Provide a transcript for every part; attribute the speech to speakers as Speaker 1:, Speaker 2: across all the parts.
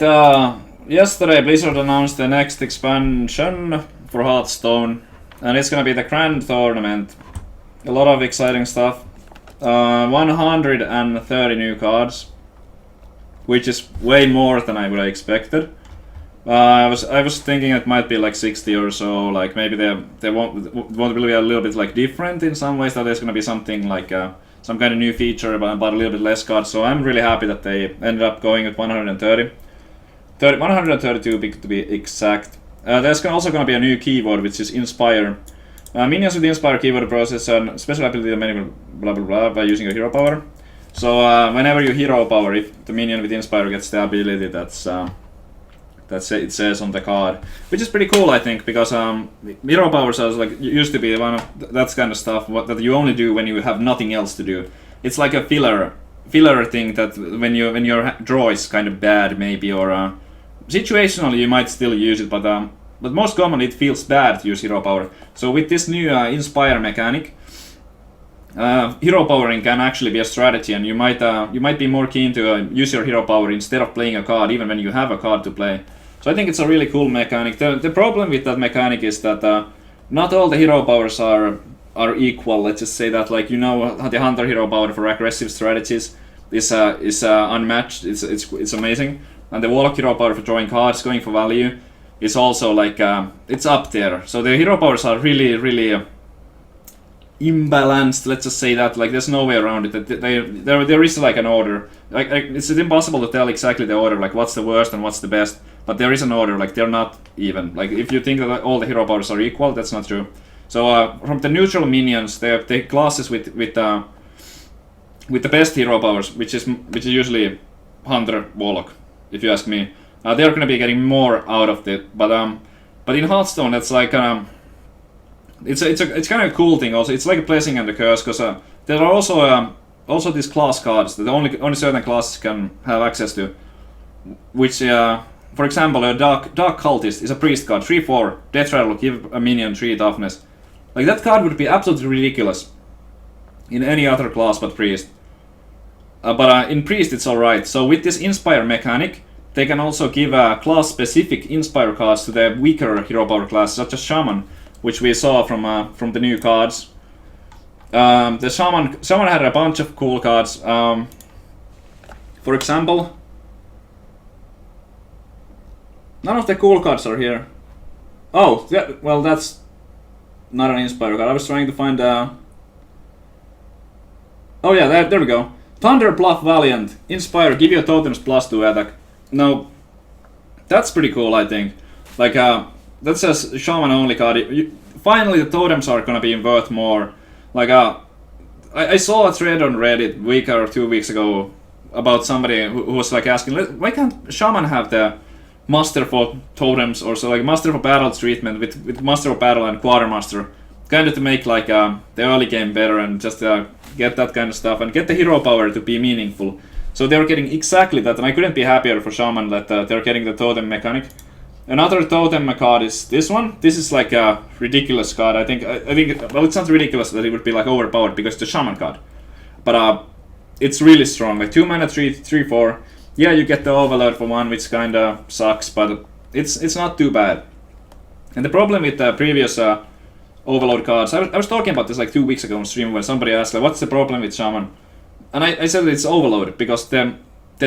Speaker 1: Yesterday Blizzard announced the next expansion for Hearthstone, and it's gonna be the Grand Tournament. A lot of exciting stuff. 130 new cards, which is way more than I would have expected. I was thinking it might be like 60 or so. Like maybe they want to be a little bit like different in some ways. That there's gonna be something like some kind of new feature about a little bit less cards. So I'm really happy that they ended up going with 130. 132 to be exact. There's also going to be a new keyword, which is Inspire. Minions with Inspire keyword process and special ability many blah blah blah by using your hero power. So whenever you hero power, if the minion with Inspire gets the ability it says on the card, which is pretty cool, I think, because hero powers are like used to be one of that's kind of stuff that you only do when you have nothing else to do. It's like a filler thing that when your draw is kind of bad maybe, or situationally you might still use it, but most commonly it feels bad to use hero power. So with this new Inspire mechanic, hero powering can actually be a strategy, and you might be more keen to use your hero power instead of playing a card, even when you have a card to play. So I think it's a really cool mechanic. The problem with that mechanic is that not all the hero powers are equal. Let's just say that, like, the Hunter hero power for aggressive strategies is unmatched. It's amazing. And the Warlock hero power for drawing cards, going for value, is also like it's up there. So the hero powers are really imbalanced. Let's just say that, like, there's no way around it. There is like an order. Like it's impossible to tell exactly the order, like what's the worst and what's the best. But there is an order. Like they're not even. Like if you think that all the hero powers are equal, that's not true. So from the neutral minions, the classes with the best hero powers, which is usually Hunter, Warlock, if you ask me, they're going to be getting more out of it. But in Hearthstone, it's like it's kind of a cool thing. Also, it's like a blessing and a curse, because there are also these class cards that only certain classes can have access to. Which, for example, a dark cultist is a priest card, 3/4 death rattle, give a minion 3 toughness. Like that card would be absolutely ridiculous in any other class but priest. But in priest it's alright. So with this Inspire mechanic, they can also give class-specific Inspire cards to the weaker hero power classes, such as Shaman, which we saw from the new cards. The Shaman had a bunch of cool cards. For example, none of the cool cards are here. Oh, yeah, well, that's not an Inspire card. I was trying to find. Oh yeah, there we go. Thunder Bluff Valiant. Inspire, give your totems +2 attack. No, that's pretty cool, I think. Like, that's a Shaman only card. Finally, the totems are gonna be worth more. Like, I saw a thread on Reddit a week or 2 weeks ago about somebody who was like asking, why can't Shaman have the Master for totems, or so, like Master for Battle treatment with Master for Battle and Quartermaster, kind of to make like the early game better, and just get that kind of stuff and get the hero power to be meaningful. So they're getting exactly that, and I couldn't be happier for Shaman that they're getting the totem mechanic. Another totem card is this one. This is like a ridiculous card. I think well, it's not ridiculous that it would be like overpowered because it's a Shaman card, but it's really strong. Like 2 mana 3/4. Yeah, you get the Overload for 1, which kinda sucks, but it's not too bad. And the problem with the previous Overload cards, I was talking about this like 2 weeks ago on stream when somebody asked like, what's the problem with Shaman? And I said it's Overload, because the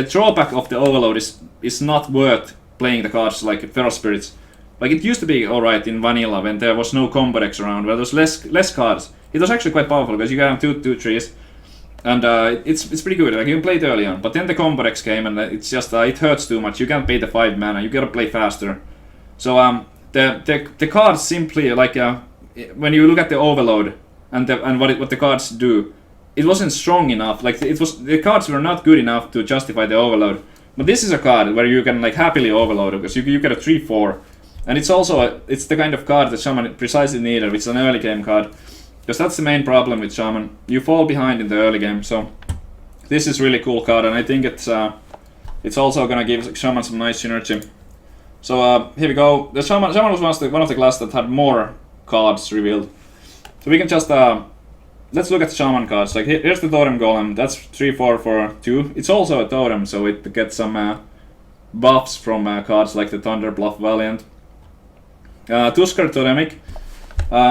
Speaker 1: drawback of the Overload is not worth playing the cards like Feral Spirits. Like it used to be alright in vanilla when there was no combo decks around, where there was less cards. It was actually quite powerful because you can have 2 trees. And it's pretty good, like you can play it early on, but then the combo decks came and it's just, it hurts too much. You can't pay the 5 mana, you gotta play faster. So the cards simply, like, when you look at the Overload and what the cards do, it wasn't strong enough. Like the cards were not good enough to justify the Overload. But this is a card where you can like happily Overload, because you get a 3/4, and it's also it's the kind of card that Shaman precisely needed, which is an early game card. Because that's the main problem with Shaman. You fall behind in the early game, so this is really cool card, and I think it's also gonna give Shaman some nice synergy. So here we go. The Shaman was one of the classes that had more cards revealed. So we can just let's look at the Shaman cards. Like here's the Totem Golem. That's 3/4 for 2. It's also a totem, so it gets some buffs from cards like the Thunder Bluff Valiant. Tuskar Totemic.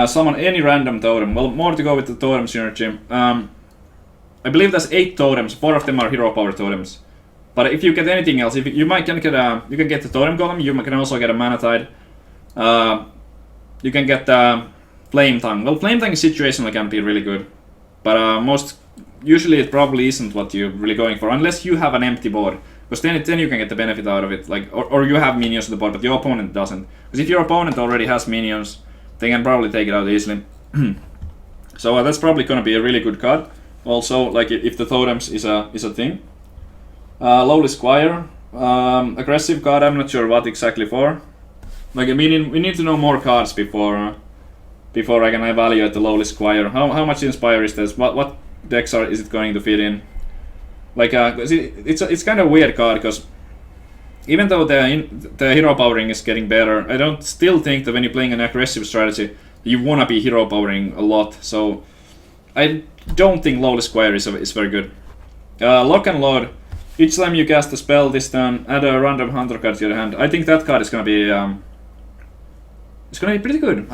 Speaker 1: Summon any random totem. Well, more to go with the totem synergy. I believe there's 8 totems. 4 of them are hero power totems. But if you get anything else, if you might can get you can get the totem golem. You can also get a mana tide. You can get Flame Tongue. Well, Flame Tongue situationally can be really good, but usually it probably isn't what you're really going for, unless you have an empty board. Because then you can get the benefit out of it, like or you have minions on the board, but your opponent doesn't. Because if your opponent already has minions, they can probably take it out easily. So that's probably gonna be a really good card. Also, like if the totems is a thing. Lowly Squire, aggressive card. I'm not sure what exactly for. Like we need to know more cards before I can evaluate the Lowly Squire. How much Inspire is this? What decks is it going to fit in? Like it's kind of a weird card because even though the hero powering is getting better, I don't still think that when you're playing an aggressive strategy, you wanna be hero powering a lot. So I don't think Lowly Squire is very good. Lock and Load. Each time you cast a spell this turn, add a random hunter card to your hand. I think that card is gonna be pretty good.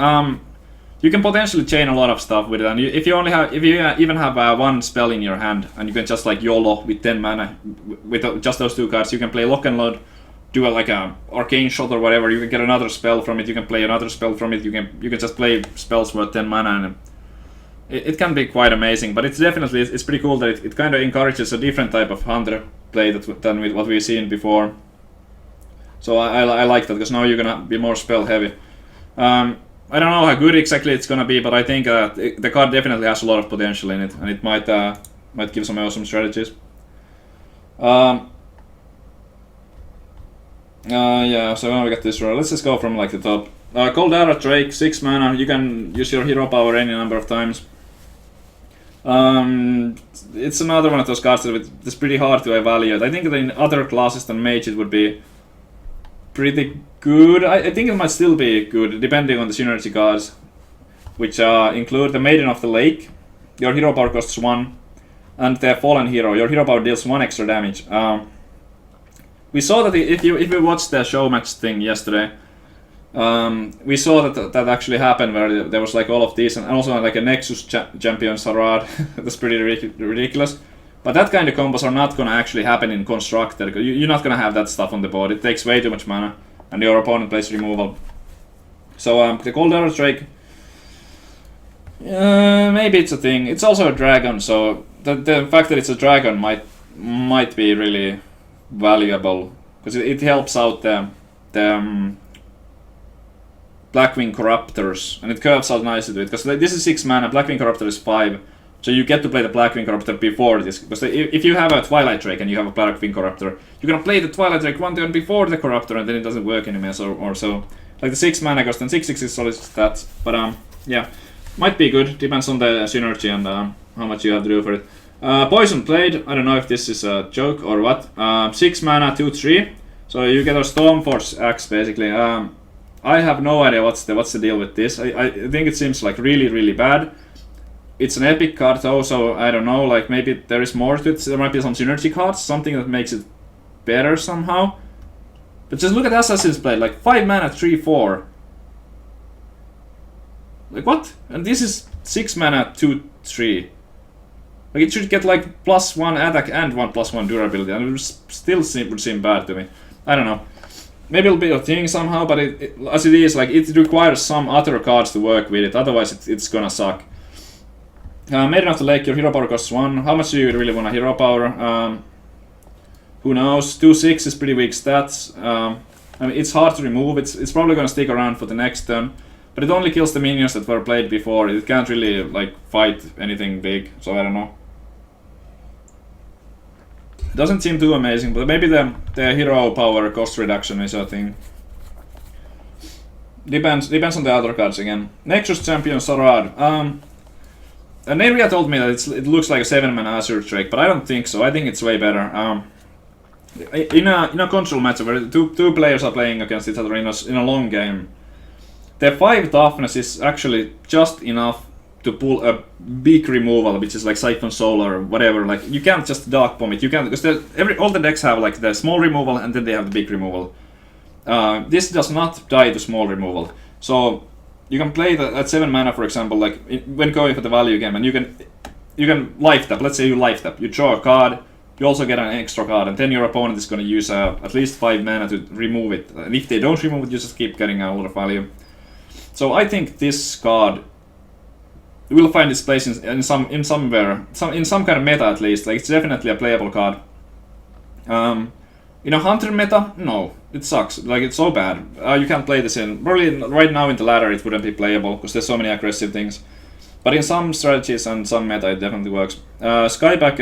Speaker 1: You can potentially chain a lot of stuff with it, and if you even have one spell in your hand, and you can just like YOLO with 10 mana with just those 2 cards, you can play Lock and Load, do like a Arcane Shot or whatever. You can get another spell from it. You can play another spell from it. You can just play spells worth 10 mana, and it can be quite amazing. But it's definitely it's pretty cool that it kind of encourages a different type of hunter play than with what we've seen before. So I like that, because now you're gonna be more spell heavy. I don't know how good exactly it's gonna be, but I think the card definitely has a lot of potential in it, and it might give some awesome strategies. Yeah, so now we got this row. Let's just go from like the top. Cold Arrow Drake, 6 mana. You can use your hero power any number of times. It's another one of those cards that it's pretty hard to evaluate. I think that in other classes than Mage it would be pretty good. I think it might still be good, depending on the synergy cards, which include the Maiden of the Lake. Your hero power costs 1, and the Fallen Hero. Your hero power deals 1 extra damage. We saw that if you watched the show match thing yesterday, we saw that actually happened, where there was like all of these, and also like a Nexus champion Sarad. That's pretty ridiculous. But that kind of combos are not gonna actually happen in Constructed. You're not gonna have that stuff on the board. It takes way too much mana, and your opponent plays removal. So the Cold Arrow Drake, maybe it's a thing. It's also a dragon, so the fact that it's a dragon might be really valuable, because it helps out the Blackwing Corruptors, and it curves out nicely to it, because this is 6 mana, Blackwing Corruptor is 5, so you get to play the Blackwing Corruptor before this, because if you have a Twilight Drake and you have a Blackwing Corruptor, you're gonna play the Twilight Drake one turn before the Corruptor, and then it doesn't work anymore, or so. Like the 6 mana cost and 6/6 is solid stats, but yeah, might be good, depends on the synergy and how much you have to do for it. Poison Blade, I don't know if this is a joke or what. 6 mana, 2/3, so you get a Stormforce axe basically. I have no idea what's the deal with this. I think it seems like really bad. It's an epic card though, so I don't know, like maybe there is more to it. There might be some synergy cards, something that makes it better somehow. But just look at Assassin's Blade, like 5 mana, 3/4. Like what? And this is 6 mana, 2/3. Like it should get like +1 attack and 1/+1 durability, and it would still seem bad to me. I don't know. Maybe it'll be a thing somehow, but as it is, like it requires some other cards to work with it. Otherwise, it's gonna suck. Maiden of the Lake, your hero power costs 1. How much do you really want a hero power? Who knows? 2/6 is pretty weak stats. I mean, it's hard to remove. It's probably gonna stick around for the next turn, but it only kills the minions that were played before. It can't really like fight anything big, so I don't know. Doesn't seem too amazing, but maybe the hero power cost reduction is a thing. Depends on the other cards again. Nexus champion Sarad. Neria told me that it looks like a 7 mana Azure Drake, but I don't think so. I think it's way better. In a control match where two players are playing against each other in a long game, the 5 toughness is actually just enough to pull a big removal, which is like Siphon Soul or whatever. Like you can't just Dark Bomb it. You can't, because all the decks have like the small removal and then they have the big removal. This does not die to small removal, so you can play at 7 mana, for example, like when going for the value game, and you can life tap. Let's say you life tap, you draw a card, you also get an extra card, and then your opponent is going to use at least 5 mana to remove it. And if they don't remove it, you just keep getting a lot of value. So I think this card will find its place in some kind of meta at least. Like it's definitely a playable card. In a Hunter meta, no, it sucks. Like it's so bad. You can't play this in. Probably right now in the ladder it wouldn't be playable because there's so many aggressive things. But in some strategies and some meta it definitely works. Skycap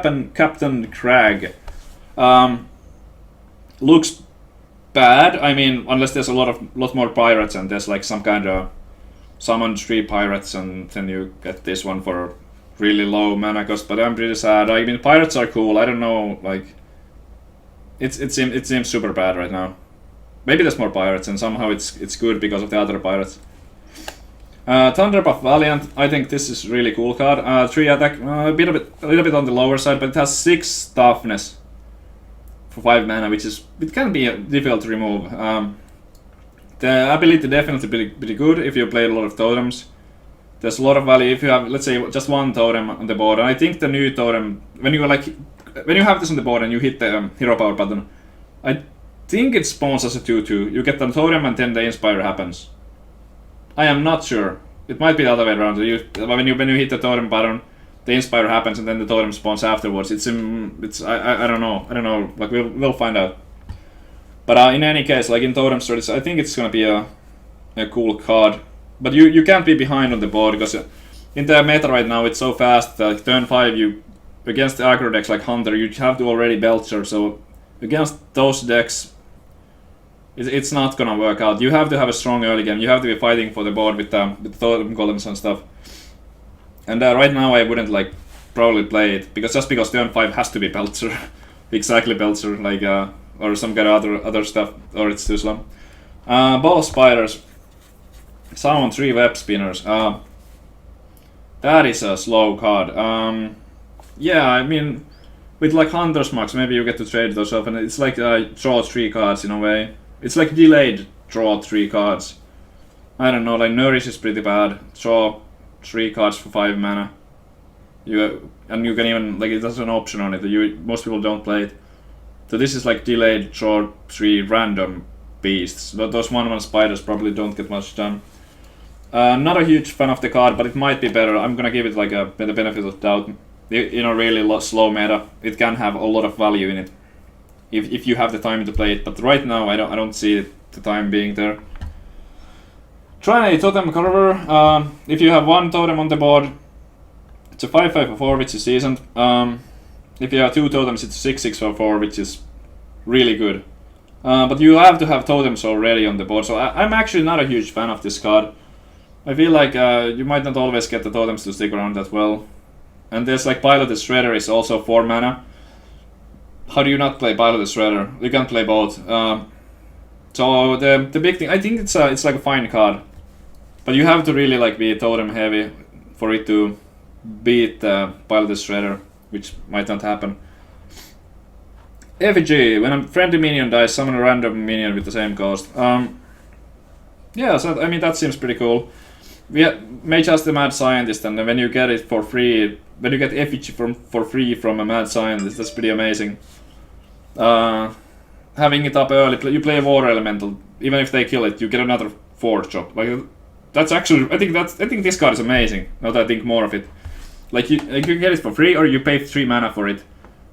Speaker 1: and Captain Crag looks bad. I mean, unless there's a lot more pirates and there's like some kind of summon 3 pirates and then you get this one for really low mana cost. But I'm pretty sad. I mean, pirates are cool. I don't know, like it seems super bad right now. Maybe there's more pirates and somehow it's good because of the other pirates. Thunderbuff Valiant, I think this is really cool card. 3 attack, a little bit on the lower side, but it has 6 toughness for 5 mana, it can be difficult to remove. The ability definitely pretty good if you play a lot of totems. There's a lot of value if you have, let's say, just 1 totem on the board. And I think the new totem, when you have this on the board and you hit the hero power button, I think it spawns as a 2/2. You get the totem and then the inspire happens. I am not sure. It might be the other way around. When you hit the totem button, the inspire happens and then the totem spawns afterwards. I don't know. Like we'll find out. But in any case, like in totem strategies, I think it's gonna be a cool card. But you can't be behind on the board because in the meta right now it's so fast that like, turn 5 you against the aggro decks like Hunter you have to already Belcher. So against those decks, it's not gonna work out. You have to have a strong early game. You have to be fighting for the board with totem golems and stuff. And right now I wouldn't like probably play it because turn 5 has to be Belcher, exactly Belcher, like or some kind of other stuff, or it's too slow. Ball Spiders, summon 3 web spinners. That is a slow card. Yeah, I mean, with like Hunter's Marks, maybe you get to trade those off, and it's like draw 3 cards in a way. It's like delayed draw 3 cards. I don't know, like Nourish is pretty bad. Draw 3 cards for 5 mana. You can even, like, it has an option on it. Most people don't play it. So this is like delayed draw 3 random beasts. Those 1/1 spiders probably don't get much done. Not a huge fan of the card, but it might be better. I'm gonna give it like the benefit of doubt. In a really slow meta, it can have a lot of value in it. If you have the time to play it, but right now I don't see the time being there. Try a Totem Carver. If you have 1 totem on the board, it's a 5/5 for 4, which is decent. If you have 2 totems, it's 6/6 for 4, which is really good. But you have to have totems already on the board, so I'm actually not a huge fan of this card. I feel like you might not always get the totems to stick around that well. And there's like Piloted Shredder is also 4 mana. How do you not play Piloted Shredder? You can play both. So the big thing, I think it's like a fine card, but you have to really like be totem heavy for it to beat Piloted Shredder, which might not happen. Effigy, when a friendly minion dies, summon a random minion with the same cost. Yeah, so I mean that seems pretty cool. Mage has the Mad Scientist, and when you get it for free, when you get Effigy for free from a Mad Scientist, that's pretty amazing. Having it up early, you play a Water Elemental, even if they kill it, you get another 4 drop. Like that's actually, I think this card is amazing. Now that I think more of it, like you get it for free, or you pay 3 mana for it.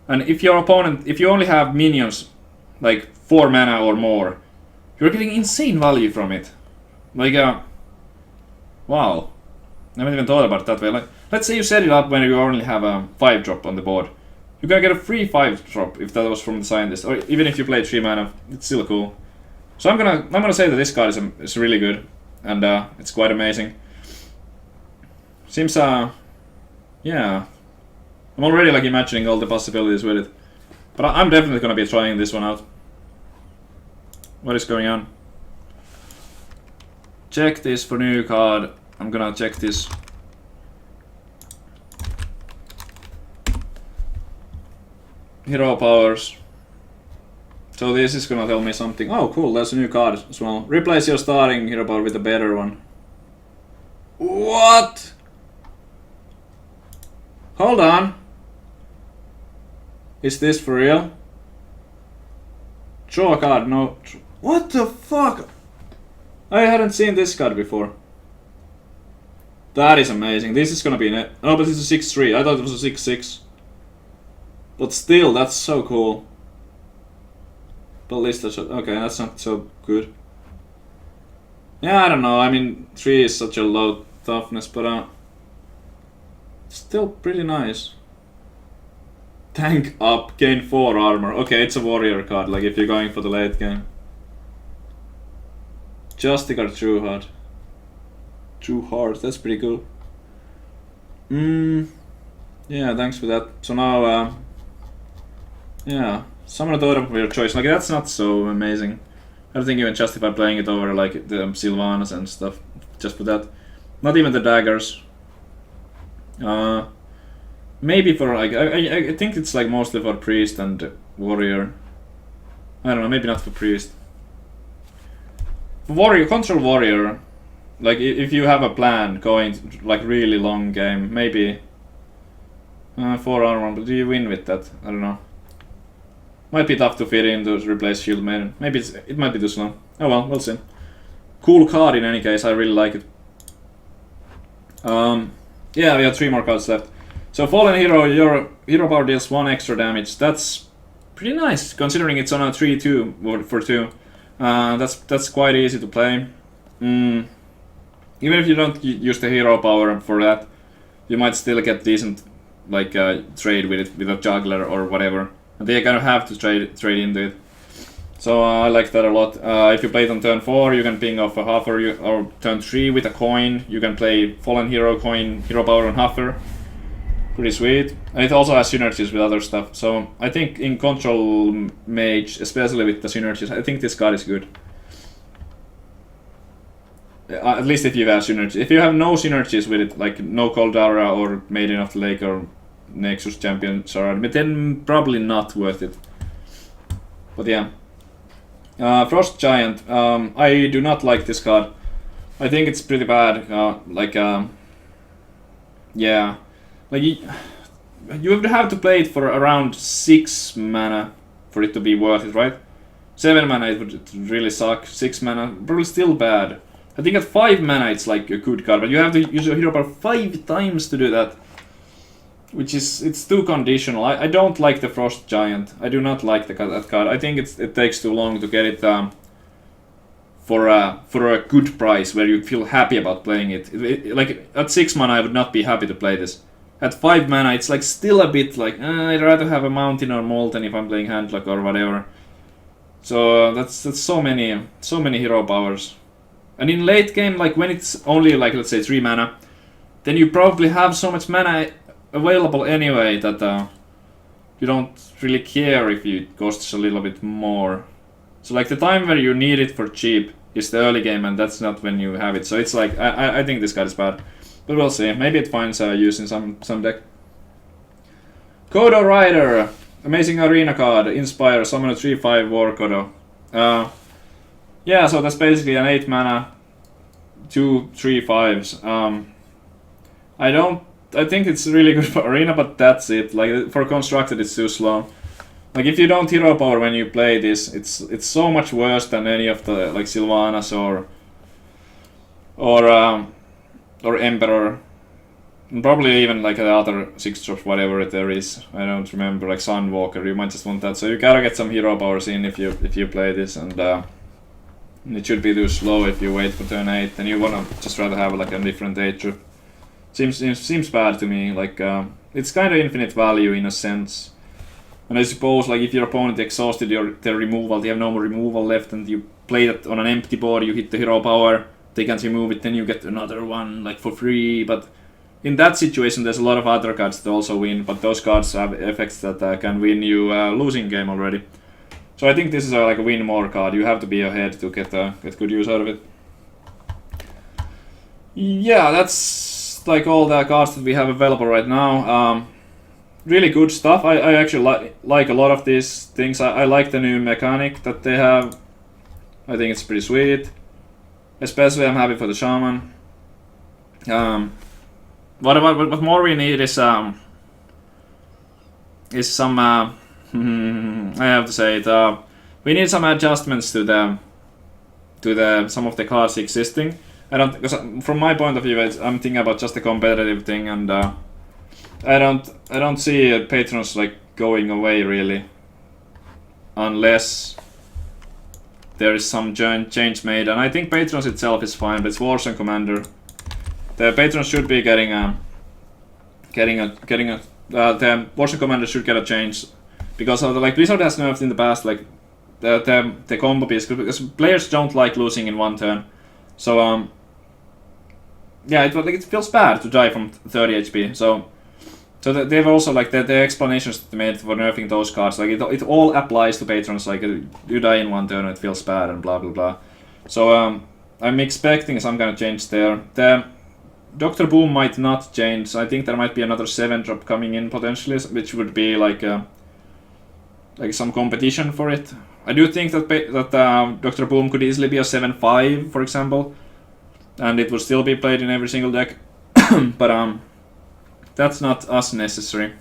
Speaker 1: And if your opponent, if you only have minions, like 4 mana or more, you're getting insane value from it. Like, wow. I haven't even thought about it that way. Like, let's say you set it up when you only have a 5 drop on the board. You're gonna get a free 5 drop if that was from the Scientist, or even if you played 3 mana, it's still cool. So I'm gonna say that this card is really good, and it's quite amazing. Seems yeah. I'm already like imagining all the possibilities with it. But I'm definitely gonna be trying this one out. What is going on? Check this for new card. I'm gonna check this. Hero powers. So this is gonna tell me something. Oh cool, there's a new card as well. Replace your starting hero power with a better one. What? Hold on. Is this for real? Draw a card, no. What the fuck? I hadn't seen this card before. That is amazing. This is gonna be an... Oh, but it's a 6-3. I thought it was a 6-6. But still, that's so cool. Ballista shot. Okay, that's not so good. Yeah, I don't know. I mean, 3 is such a low toughness, but still pretty nice. Tank up, gain 4 armor. Okay, it's a warrior card, like if you're going for the late game. Justic or True Heart. True Heart, that's pretty cool. Yeah, thanks for that. So now, yeah, summon a totem of your choice. Like, that's not so amazing. I don't think you can justify playing it over, like, the Sylvanas and stuff. Just for that. Not even the daggers. Maybe for, like, I think it's, like, mostly for priest and warrior. I don't know, maybe not for priest. For warrior, control warrior, like, if you have a plan going, like, really long game, maybe 4 armor, but do you win with that? I don't know. Might be tough to fit in to replace Shield Maiden. Maybe it might be too slow. Oh well, we'll see. Cool card in any case, I really like it. Yeah, we have 3 more cards left. So Fallen Hero, your hero power deals 1 extra damage. That's pretty nice, considering it's on a 3-2 for 2. That's quite easy to play. Even if you don't use the hero power for that, you might still get decent, like, trade with it, with a juggler or whatever. And they kind of have to trade into it. So I like that a lot. If you play it on turn 4, you can ping off a Huffer, or turn 3 with a coin. You can play Fallen Hero coin, hero power on Huffer. Pretty sweet. And it also has synergies with other stuff. So I think in Control Mage, especially with the synergies, I think this card is good. At least if you have synergies. If you have no synergies with it, like no Coldara or Maiden of the Lake or Nexus Champion Sarad, but then probably not worth it. But yeah. Frost Giant. I do not like this card. I think it's pretty bad. Yeah. Like, you would have to play it for around 6 mana for it to be worth it, right? 7 mana it would really suck. 6 mana, probably still bad. I think at 5 mana it's like a good card, but you have to use your hero power 5 times to do that. Which is, it's too conditional. I don't like the Frost Giant. I do not like that card. I think it takes too long to get it for a good price where you feel happy about playing it. Like at 6 mana I would not be happy to play this. At 5 mana it's like still a bit like I'd rather have a Mountain or Molten if I'm playing Handlock or whatever. So that's so many hero powers. And in late game, like when it's only like let's say 3 mana, then you probably have so much mana available anyway that you don't really care if it costs a little bit more. So like the time where you need it for cheap is the early game, and that's not when you have it. So it's like I think this card is bad, but we'll see. Maybe it finds use in some deck. Kodo Rider, amazing arena card. Inspire, summon a 3/5 War Kodo. Yeah, so that's basically an 8 mana, 2 3/5s. I think it's really good for arena, but that's it. Like for constructed, it's too slow. Like if you don't hero power when you play this, it's so much worse than any of the like Sylvanas or Emperor, and probably even like the other 6-drops, whatever there is. I don't remember, like Sunwalker. You might just want that. So you gotta get some hero powers in if you play this, and it should be too slow if you wait for turn 8. Then you wanna just rather have like a different 8-drop. Seems bad to me. Like it's kind of infinite value in a sense. And I suppose like if your opponent exhausted their removal, they have no more removal left, and you play that on an empty board, you hit the hero power, they can't remove it, then you get another one like for free. But in that situation, there's a lot of other cards that also win, but those cards have effects that can win you losing game already. So I think this is like a win more card. You have to be ahead to get good use out of it. Yeah, that's like all the cards that we have available right now. Really good stuff. I actually like a lot of these things. I like the new mechanic that they have. I think it's pretty sweet. Especially I'm happy for the Shaman. What more we need is some I have to say it. We need some adjustments to the some of the cards existing. I don't, because from my point of view, I'm thinking about just the competitive thing, and I don't see patrons like going away really, unless there is some change made. And I think patrons itself is fine, but it's Wars and Commander. The patrons should be getting a the Wars and Commander should get a change, because of the, like Blizzard has nerfed in the past like the combo piece, because players don't like losing in one turn. So yeah, it feels bad to die from 30 HP. So they've also like the explanations they made for nerfing those cards, like it all applies to patrons. Like you die in one turn, it feels bad and blah blah blah. So I'm expecting some kind of change there. The Dr. Boom might not change. I think there might be another 7-drop coming in potentially, which would be like some competition for it. I do think that Dr. Boom could easily be a 7/5, for example, and it would still be played in every single deck. But that's not as necessary.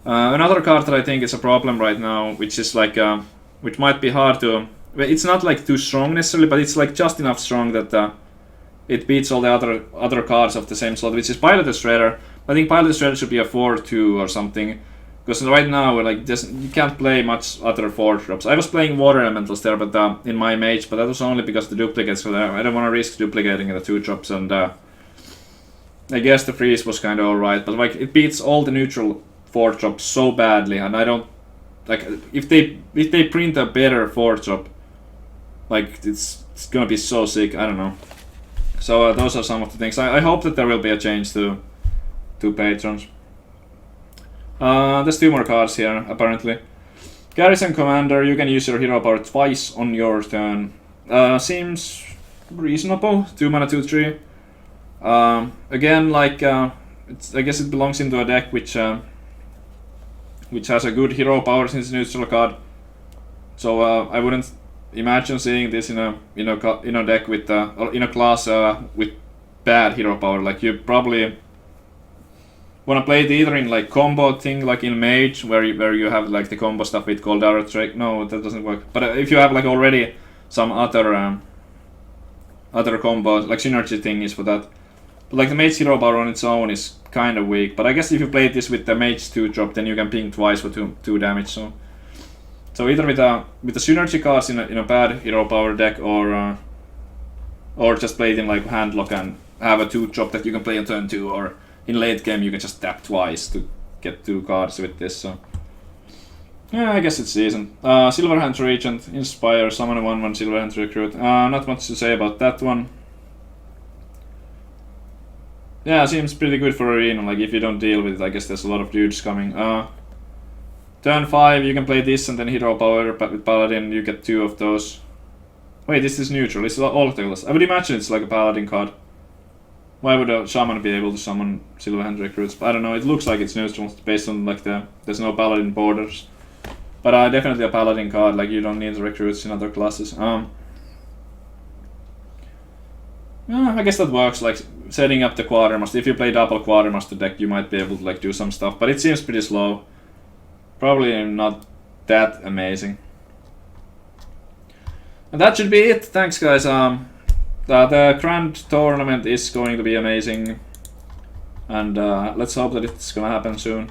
Speaker 1: Another card that I think is a problem right now, which is like which might be hard to. It's not like too strong necessarily, but it's like just enough strong that it beats all the other cards of the same slot, which is Piloted Shredder. I think Piloted Shredder should be a 4/2 or something, because right now like you can't play much other 4-drops. I was playing Water Elementals there, but in my mage, but that was only because the duplicates were there. I don't want to risk duplicating the 2-drops, and I guess the freeze was kind of alright, but like it beats all the neutral 4-drops so badly, and I don't like if they print a better 4-drop, like it's gonna be so sick. I don't know. So those are some of the things. I hope that there will be a change to patrons. There's 2 more cards here apparently. Garrison Commander, you can use your hero power twice on your turn. Seems reasonable. 2 mana, 2/3. Again, like I guess it belongs into a deck which has a good hero power since neutral card. So I wouldn't imagine seeing this in a deck with or in a class with bad hero power. Like you probably wanna play it either in like combo thing, like in Mage, where you have like the combo stuff with Cold Arrow Drake. No, that doesn't work. But if you have like already some other combos, like synergy thing is for that. But like the Mage hero power on its own is kind of weak. But I guess if you play this with the Mage 2-drop, then you can ping twice for 2 damage. So either with the synergy cards in a bad hero power deck, or just play it in like handlock and have a 2-drop that you can play on turn 2, or in late game you can just tap twice to get 2 cards with this. So yeah, I guess it's decent. Silverhand Regent, Inspire, summon a 1/1 Silverhand Recruit. Not much to say about that one. Yeah, seems pretty good for Arena. Like if you don't deal with it, I guess there's a lot of dudes coming. Turn 5, you can play this and then hero power, but with Paladin you get 2 of those. Wait, this is neutral. It's all tails. I would imagine it's like a Paladin card. Why would a Shaman be able to summon Silverhand Recruits? I don't know. It looks like it's neutral based on like there's no Paladin borders. But definitely a Paladin card. Like you don't need the recruits in other classes. Yeah, I guess that works. Like setting up the Quartermaster. If you play double Quartermaster deck, you might be able to like do some stuff. But it seems pretty slow. Probably not that amazing. And that should be it. Thanks, guys. The Grand Tournament is going to be amazing, and let's hope that it's gonna happen soon.